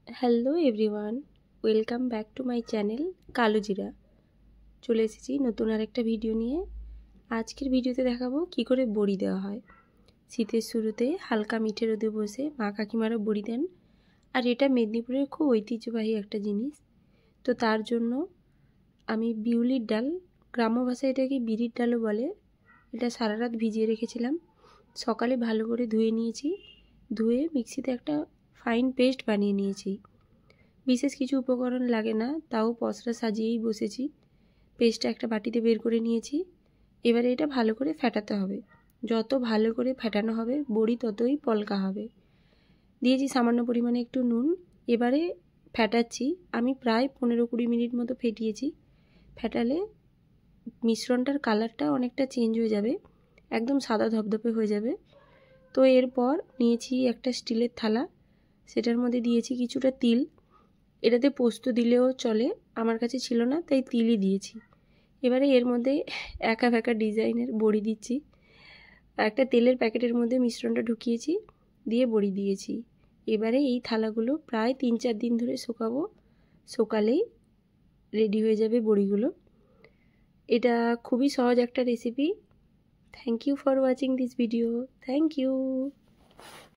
Hello everyone, welcome back to my channel কালো জিরা। চলে এসেছি নতুন আরেকটা ভিডিও নিয়ে। আজকের ভিডিওতে দেখাবো কি করে বড়ি দেওয়া হয়। শীতের শুরুতে হালকা মিঠে রোদে বসে মা কাকিমারা বড়ি দেন, আর এটা মেদিনীপুরের খুব ঐতিহ্যবাহী একটা জিনিস। তো তার জন্য আমি বিউলির ডাল, গ্রাম্য ভাষায় এটাকে বিরির ডালও বলে, এটা সারা রাত ভিজিয়ে রেখেছিলাম। সকালে ভালো করে ধুয়ে নিয়েছি, ধুয়ে মিক্সিতে একটা ফাইন পেস্ট বানিয়ে নিয়েছি। বিশেষ কিছু উপকরণ লাগে না, তাও পসরা সাজিয়েই বসেছি। পেস্টটা একটা বাটিতে বের করে নিয়েছি। এবারে এটা ভালো করে ফেটাতে হবে। যত ভালো করে ফেটানো হবে বড়ি ততই পলকা হবে। দিয়েছি সামান্য পরিমাণে একটু নুন। এবারে ফেটাচ্ছি, আমি প্রায় 15-20 মিনিট মতো ফেটিয়েছি। ফেটালে মিশ্রণটার কালারটা অনেকটা চেঞ্জ হয়ে যাবে, একদম সাদা ধপধপে হয়ে যাবে। তো এরপর নিয়েছি একটা স্টিলের থালা, সেটার মধ্যে দিয়েছি কিছুটা তিল। এটাতে পোস্ত দিলেও চলে, আমার কাছে ছিল না তাই তিলই দিয়েছি। এবারে এর মধ্যে একা ফেকা ডিজাইনের বড়ি দিচ্ছি। একটা তেলের প্যাকেটের মধ্যে মিশ্রণটা ঢুকিয়েছি, দিয়ে বড়ি দিয়েছি। এবারে এই থালাগুলো প্রায় 3-4 দিন ধরে শুকাবো, সকালেই রেডি হয়ে যাবে বড়িগুলো। এটা খুবই সহজ একটা recipe. Thank you for watching this video. Thank you.